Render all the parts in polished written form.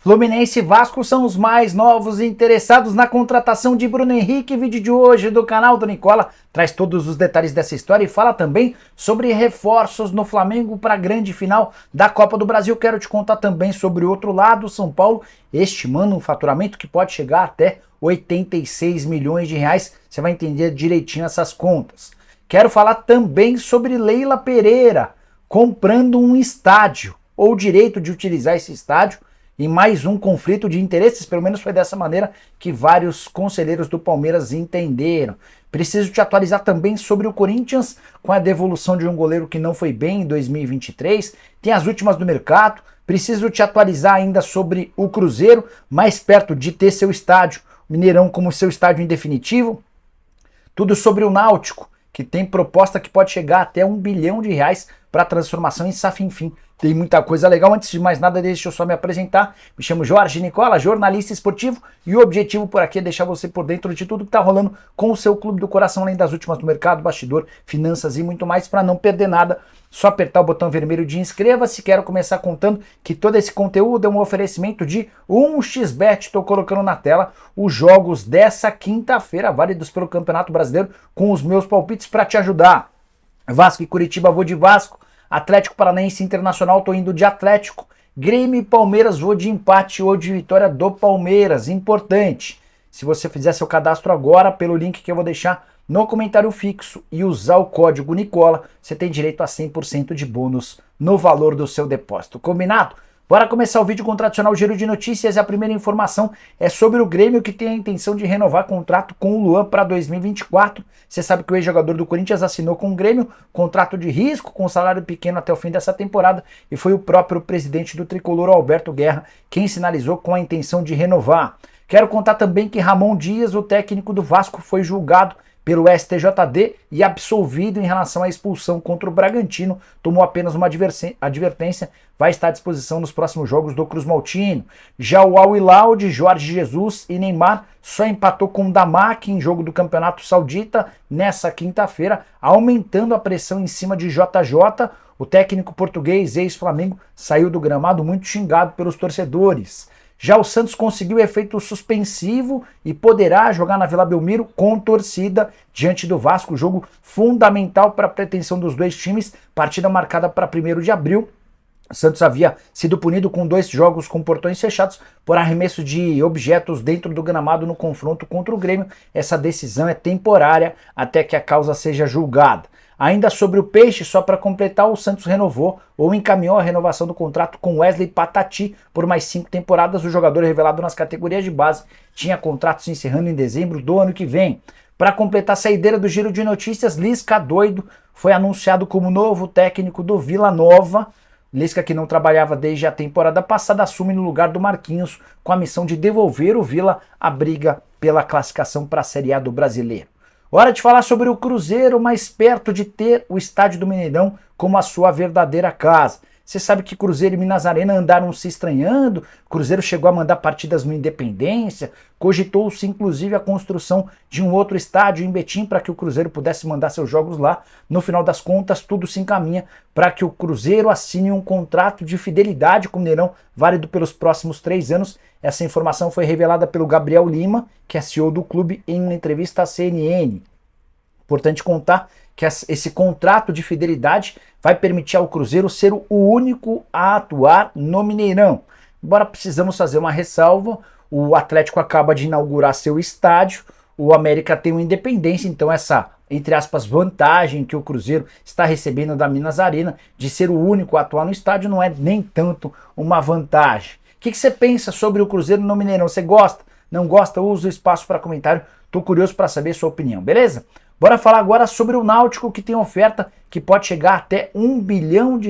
Fluminense e Vasco são os mais novos interessados na contratação de Bruno Henrique. Vídeo de hoje do canal do Nicola traz todos os detalhes dessa história e fala também sobre reforços no Flamengo para a grande final da Copa do Brasil. Quero te contar também sobre o outro lado, São Paulo estimando um faturamento que pode chegar até 86 milhões de reais. Você vai entender direitinho essas contas. Quero falar também sobre Leila Pereira comprando um estádio ou o direito de utilizar esse estádio. E mais um conflito de interesses, pelo menos foi dessa maneira que vários conselheiros do Palmeiras entenderam. Preciso te atualizar também sobre o Corinthians, com a devolução de um goleiro que não foi bem em 2023. Tem as últimas do mercado. Preciso te atualizar ainda sobre o Cruzeiro, mais perto de ter seu estádio, Mineirão, como seu estádio em definitivo. Tudo sobre o Náutico, que tem proposta que pode chegar até R$1 bilhão para transformação em SAF, enfim. Tem muita coisa legal. Antes de mais nada, deixa eu só me apresentar. Me chamo Jorge Nicola, jornalista esportivo, e o objetivo por aqui é deixar você por dentro de tudo que está rolando com o seu clube do coração, além das últimas do mercado, bastidor, finanças e muito mais, para não perder nada. Só apertar o botão vermelho de inscreva-se. Quero começar contando que todo esse conteúdo é um oferecimento de 1xBet. Estou colocando na tela os jogos dessa quinta-feira, válidos pelo Campeonato Brasileiro, com os meus palpites para te ajudar. Vasco e Curitiba, vou de Vasco. Atlético Paranaense Internacional, tô indo de Atlético. Grêmio e Palmeiras, vou de empate ou de vitória do Palmeiras. Importante, se você fizer seu cadastro agora pelo link que eu vou deixar no comentário fixo e usar o código Nicola, você tem direito a 100% de bônus no valor do seu depósito. Combinado? Bora começar o vídeo com o tradicional giro de notícias. A primeira informação é sobre o Grêmio, que tem a intenção de renovar contrato com o Luan para 2024. Você sabe que o ex-jogador do Corinthians assinou com o Grêmio, contrato de risco, com salário pequeno até o fim dessa temporada, e foi o próprio presidente do Tricolor, Alberto Guerra, quem sinalizou com a intenção de renovar. Quero contar também que Ramon Dias, o técnico do Vasco, foi julgado pelo STJD e absolvido em relação à expulsão contra o Bragantino, tomou apenas uma advertência, vai estar à disposição nos próximos jogos do Cruz Maltino. Já o Al Hilal de Jorge Jesus e Neymar só empatou com o Damak em jogo do Campeonato Saudita nessa quinta-feira, aumentando a pressão em cima de JJ. O técnico português, ex-Flamengo, saiu do gramado muito xingado pelos torcedores. Já o Santos conseguiu efeito suspensivo e poderá jogar na Vila Belmiro com torcida diante do Vasco, jogo fundamental para a pretensão dos dois times, partida marcada para 1º de abril. O Santos havia sido punido com 2 jogos com portões fechados por arremesso de objetos dentro do gramado no confronto contra o Grêmio. Essa decisão é temporária até que a causa seja julgada. Ainda sobre o Peixe, só para completar, o Santos renovou ou encaminhou a renovação do contrato com Wesley Patati por mais 5 temporadas. O jogador, revelado nas categorias de base, tinha contrato se encerrando em dezembro do ano que vem. Para completar a saideira do giro de notícias, Lisca doido foi anunciado como novo técnico do Vila Nova. Lisca, que não trabalhava desde a temporada passada, assume no lugar do Marquinhos com a missão de devolver o Vila à briga pela classificação para a Série A do Brasileiro. Hora de falar sobre o Cruzeiro, mais perto de ter o estádio do Mineirão como a sua verdadeira casa. Você sabe que Cruzeiro e Minas Arena andaram se estranhando, Cruzeiro chegou a mandar partidas no Independência, cogitou-se inclusive a construção de um outro estádio em Betim para que o Cruzeiro pudesse mandar seus jogos lá. No final das contas, tudo se encaminha para que o Cruzeiro assine um contrato de fidelidade com o Mineirão, válido pelos próximos 3 anos. Essa informação foi revelada pelo Gabriel Lima, que é CEO do clube, em uma entrevista à CNN. Importante contar que esse contrato de fidelidade vai permitir ao Cruzeiro ser o único a atuar no Mineirão. Embora precisamos fazer uma ressalva, o Atlético acaba de inaugurar seu estádio, o América tem uma Independência, então essa, entre aspas, vantagem que o Cruzeiro está recebendo da Minas Arena de ser o único a atuar no estádio não é nem tanto uma vantagem. O que você pensa sobre o Cruzeiro no Mineirão? Você gosta? Não gosta? Usa o espaço para comentário. Estou curioso para saber sua opinião, beleza? Bora falar agora sobre o Náutico, que tem oferta que pode chegar até R$1 bilhão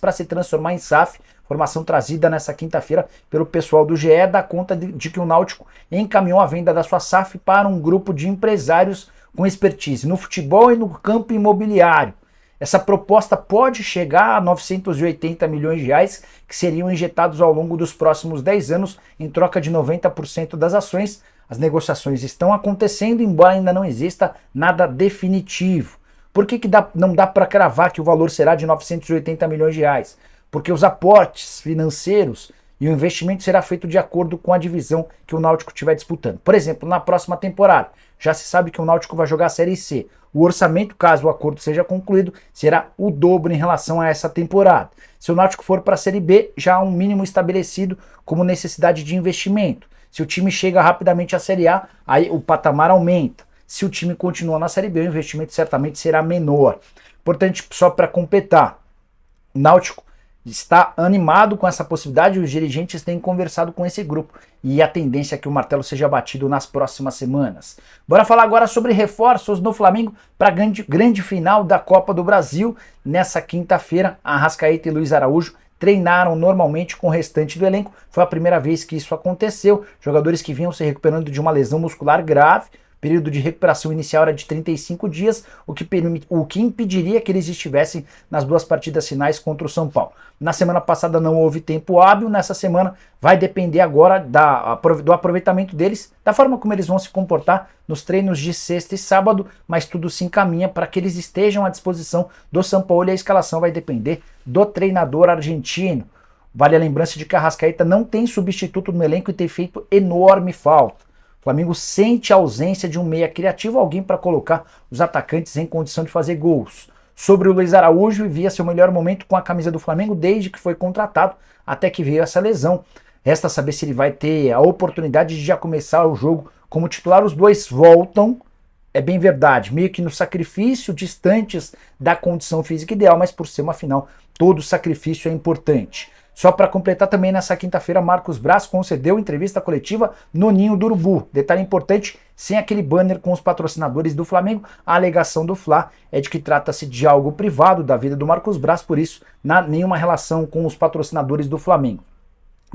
para se transformar em SAF. Informação trazida nessa quinta-feira pelo pessoal do GE dá conta de que o Náutico encaminhou a venda da sua SAF para um grupo de empresários com expertise no futebol e no campo imobiliário. Essa proposta pode chegar a R$980 milhões, que seriam injetados ao longo dos próximos 10 anos em troca de 90% das ações. As negociações estão acontecendo, embora ainda não exista nada definitivo. Por que não dá para cravar que o valor será de R$980 milhões? Porque os aportes financeiros e o investimento será feito de acordo com a divisão que o Náutico estiver disputando. Por exemplo, na próxima temporada, já se sabe que o Náutico vai jogar a Série C. O orçamento, caso o acordo seja concluído, será o dobro em relação a essa temporada. Se o Náutico for para a Série B, já há um mínimo estabelecido como necessidade de investimento. Se o time chega rapidamente à Série A, aí o patamar aumenta. Se o time continua na Série B, o investimento certamente será menor. Importante, só para completar, o Náutico está animado com essa possibilidade e os dirigentes têm conversado com esse grupo. E a tendência é que o martelo seja batido nas próximas semanas. Bora falar agora sobre reforços no Flamengo para a grande final da Copa do Brasil. Nessa quinta-feira, Arrascaeta e Luiz Araújo treinaram normalmente com o restante do elenco. Foi a primeira vez que isso aconteceu. Jogadores que vinham se recuperando de uma lesão muscular grave. O período de recuperação inicial era de 35 dias, o que impediria que eles estivessem nas duas partidas finais contra o São Paulo. Na semana passada não houve tempo hábil, nessa semana vai depender agora do aproveitamento deles, da forma como eles vão se comportar nos treinos de sexta e sábado, mas tudo se encaminha para que eles estejam à disposição do São Paulo e a escalação vai depender do treinador argentino. Vale a lembrança de que a Arrascaeta não tem substituto no elenco e tem feito enorme falta. O Flamengo sente a ausência de um meia criativo, alguém para colocar os atacantes em condição de fazer gols. Sobre o Luiz Araújo, vivia seu melhor momento com a camisa do Flamengo desde que foi contratado, até que veio essa lesão. Resta saber se ele vai ter a oportunidade de já começar o jogo como titular. Os dois voltam, é bem verdade, meio que no sacrifício, distantes da condição física ideal, mas por ser uma final, todo sacrifício é importante. Só para completar também, nessa quinta-feira, Marcos Braz concedeu entrevista coletiva no Ninho do Urubu. Detalhe importante, sem aquele banner com os patrocinadores do Flamengo, a alegação do Fla é de que trata-se de algo privado da vida do Marcos Braz, por isso, nenhuma relação com os patrocinadores do Flamengo.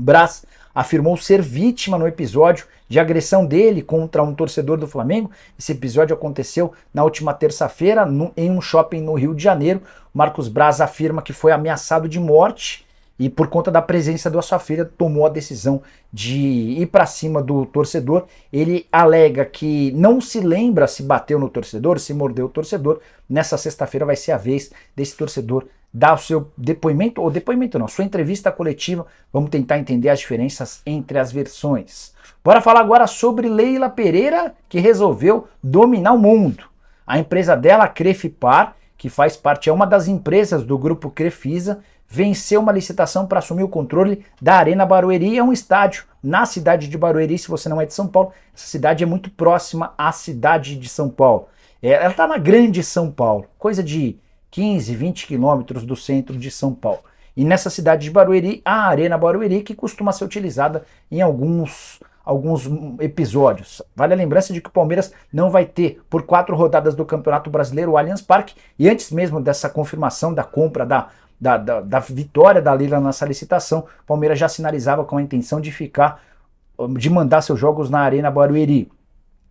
Braz afirmou ser vítima no episódio de agressão dele contra um torcedor do Flamengo. Esse episódio aconteceu na última terça-feira em um shopping no Rio de Janeiro. Marcos Braz afirma que foi ameaçado de morte e por conta da presença da sua filha tomou a decisão de ir para cima do torcedor. Ele alega que não se lembra se bateu no torcedor, se mordeu o torcedor. Nessa sexta-feira vai ser a vez desse torcedor dar o seu depoimento, ou depoimento não, sua entrevista coletiva. Vamos tentar entender as diferenças entre as versões. Bora falar agora sobre Leila Pereira, que resolveu dominar o mundo. A empresa dela, a Crefipar, que faz parte, é uma das empresas do grupo Crefisa, venceu uma licitação para assumir o controle da Arena Barueri. É um estádio na cidade de Barueri. Se você não é de São Paulo, essa cidade é muito próxima à cidade de São Paulo. Ela está na grande São Paulo, coisa de 15, 20 quilômetros do centro de São Paulo. E nessa cidade de Barueri, a Arena Barueri, que costuma ser utilizada em alguns episódios. Vale a lembrança de que o Palmeiras não vai ter, por 4 rodadas do Campeonato Brasileiro, o Allianz Parque, e antes mesmo dessa confirmação da compra da vitória da Leila nessa licitação, o Palmeiras já sinalizava com a intenção de mandar seus jogos na Arena Barueri.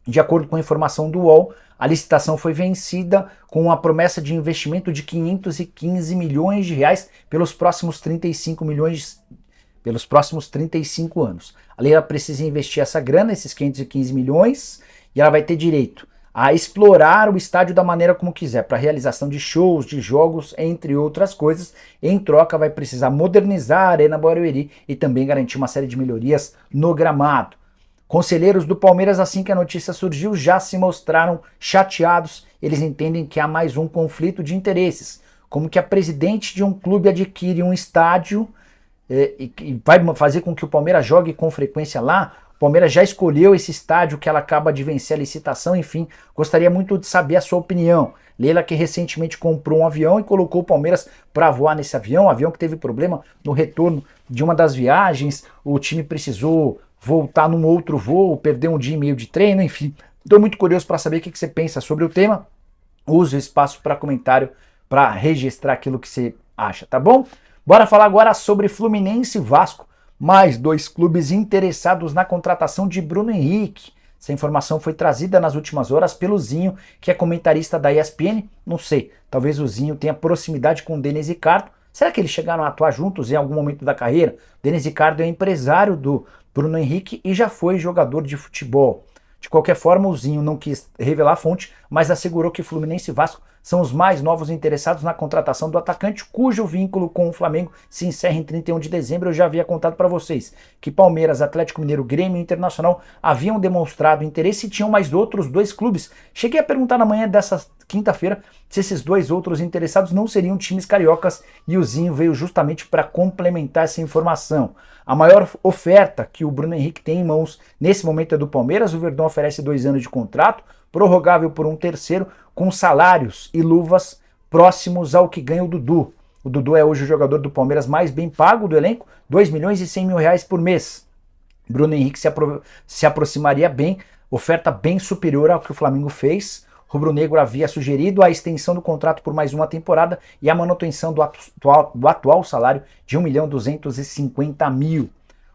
De acordo com a informação do UOL, a licitação foi vencida com a promessa de investimento de 515 milhões de reais pelos próximos 35 anos. A Leila precisa investir essa grana, esses 515 milhões, e ela vai ter direito a explorar o estádio da maneira como quiser, para realização de shows, de jogos, entre outras coisas. Em troca, vai precisar modernizar a Arena Barueri e também garantir uma série de melhorias no gramado. Conselheiros do Palmeiras, assim que a notícia surgiu, já se mostraram chateados. Eles entendem que há mais um conflito de interesses, como que a presidente de um clube adquire um estádio e vai fazer com que o Palmeiras jogue com frequência lá. O Palmeiras já escolheu esse estádio que ela acaba de vencer a licitação, enfim, gostaria muito de saber a sua opinião. Leila, que recentemente comprou um avião e colocou o Palmeiras para voar nesse avião que teve problema no retorno de uma das viagens, o time precisou voltar num outro voo, perdeu um dia e meio de treino, enfim. Estou muito curioso para saber o que você pensa sobre o tema. Use o espaço para comentário para registrar aquilo que você acha, tá bom? Bora falar agora sobre Fluminense e Vasco. Mais 2 clubes interessados na contratação de Bruno Henrique. Essa informação foi trazida nas últimas horas pelo Zinho, que é comentarista da ESPN. Não sei, talvez o Zinho tenha proximidade com o Denis Ricardo. Será que eles chegaram a atuar juntos em algum momento da carreira? Denis Ricardo é empresário do Bruno Henrique e já foi jogador de futebol. De qualquer forma, o Zinho não quis revelar a fonte, mas assegurou que Fluminense e Vasco são os mais novos interessados na contratação do atacante, cujo vínculo com o Flamengo se encerra em 31 de dezembro. Eu já havia contado para vocês que Palmeiras, Atlético Mineiro, Grêmio e Internacional haviam demonstrado interesse e tinham mais outros 2 clubes. Cheguei a perguntar na manhã dessa quinta-feira se esses 2 outros interessados não seriam times cariocas, e o Zinho veio justamente para complementar essa informação. A maior oferta que o Bruno Henrique tem em mãos nesse momento é do Palmeiras. O Verdão oferece 2 anos de contrato, prorrogável por um terceiro, com salários e luvas próximos ao que ganha o Dudu. O Dudu é hoje o jogador do Palmeiras mais bem pago do elenco, 2 milhões e 100 mil reais por mês. Bruno Henrique se aproximaria bem, oferta bem superior ao que o Flamengo fez. O rubro-negro havia sugerido a extensão do contrato por mais uma temporada e a manutenção do atual salário de 1.250.000.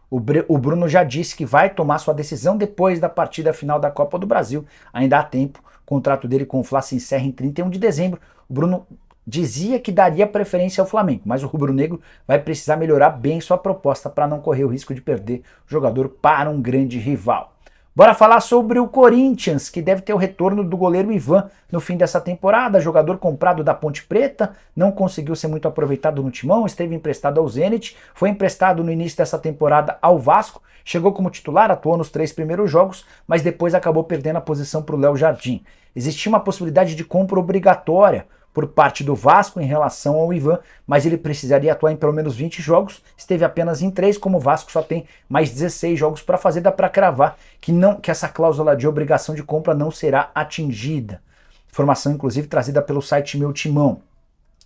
O Bruno já disse que vai tomar sua decisão depois da partida final da Copa do Brasil. Ainda há tempo. O contrato dele com o Fla se encerra em 31 de dezembro. O Bruno dizia que daria preferência ao Flamengo, mas o rubro-negro vai precisar melhorar bem sua proposta para não correr o risco de perder o jogador para um grande rival. Bora falar sobre o Corinthians, que deve ter o retorno do goleiro Ivan no fim dessa temporada. Jogador comprado da Ponte Preta, não conseguiu ser muito aproveitado no Timão, esteve emprestado ao Zenit, foi emprestado no início dessa temporada ao Vasco, chegou como titular, atuou nos 3 primeiros jogos, mas depois acabou perdendo a posição para o Léo Jardim. Existia uma possibilidade de compra obrigatória por parte do Vasco em relação ao Ivan, mas ele precisaria atuar em pelo menos 20 jogos, esteve apenas em 3, como o Vasco só tem mais 16 jogos para fazer, dá para cravar que essa cláusula de obrigação de compra não será atingida. Informação inclusive trazida pelo site Meu Timão.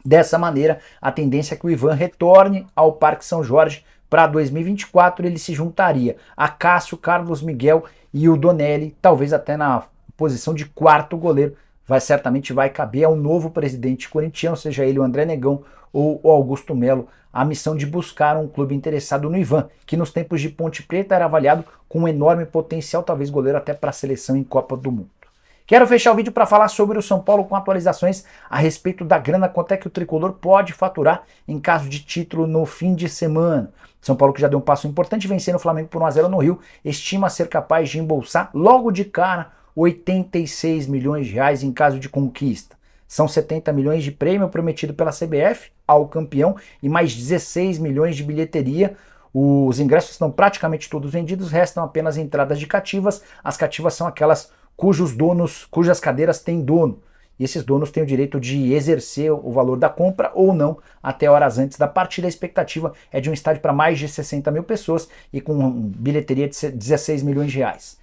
Dessa maneira, a tendência é que o Ivan retorne ao Parque São Jorge. Para 2024 ele se juntaria a Cássio, Carlos Miguel e o Donelli, talvez até na posição de 4º goleiro. Certamente vai caber ao novo presidente corintiano, seja ele o André Negão ou o Augusto Melo, a missão de buscar um clube interessado no Ivan, que nos tempos de Ponte Preta era avaliado com um enorme potencial, talvez goleiro até para a seleção em Copa do Mundo. Quero fechar o vídeo para falar sobre o São Paulo com atualizações a respeito da grana, quanto é que o tricolor pode faturar em caso de título no fim de semana. São Paulo, que já deu um passo importante, vencendo o Flamengo por 1-0 no Rio, estima ser capaz de embolsar logo de cara 86 milhões de reais em caso de conquista. São 70 milhões de prêmio prometido pela CBF ao campeão e mais 16 milhões de bilheteria. Os ingressos estão praticamente todos vendidos, restam apenas entradas de cativas. As cativas são aquelas cujas cadeiras têm dono. E esses donos têm o direito de exercer o valor da compra ou não até horas antes da partida. A expectativa é de um estádio para mais de 60 mil pessoas e com bilheteria de 16 milhões de reais.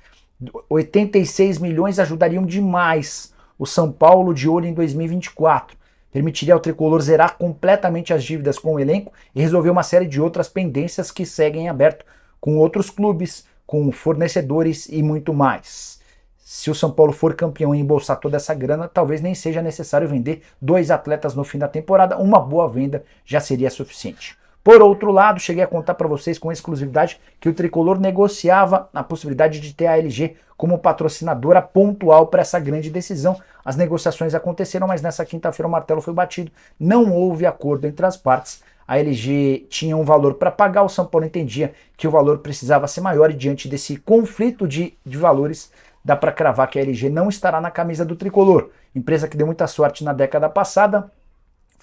86 milhões ajudariam demais o São Paulo de olho em 2024. Permitiria ao tricolor zerar completamente as dívidas com o elenco e resolver uma série de outras pendências que seguem em aberto com outros clubes, com fornecedores e muito mais. Se o São Paulo for campeão e embolsar toda essa grana, talvez nem seja necessário vender 2 atletas no fim da temporada, uma boa venda já seria suficiente. Por outro lado, cheguei a contar para vocês com exclusividade que o tricolor negociava a possibilidade de ter a LG como patrocinadora pontual para essa grande decisão. As negociações aconteceram, mas nessa quinta-feira o martelo foi batido, não houve acordo entre as partes. A LG tinha um valor para pagar, o São Paulo entendia que o valor precisava ser maior e diante desse conflito de valores, dá para cravar que a LG não estará na camisa do tricolor. Empresa que deu muita sorte na década passada,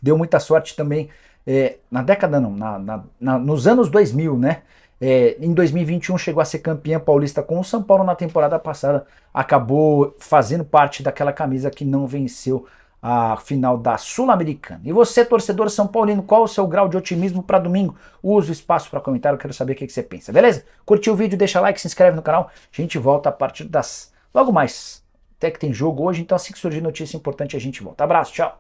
deu muita sorte também na década não, nos anos 2000, né? Em 2021 chegou a ser campeã paulista com o São Paulo, na temporada passada acabou fazendo parte daquela camisa que não venceu a final da Sul-Americana. E você, torcedor São Paulino, qual o seu grau de otimismo para domingo? Usa o espaço para comentário, eu quero saber o que você pensa, beleza? Curtiu o vídeo, deixa like, se inscreve no canal, a gente volta a partir das... logo mais, até que tem jogo hoje, então assim que surgir notícia importante a gente volta. Abraço, tchau!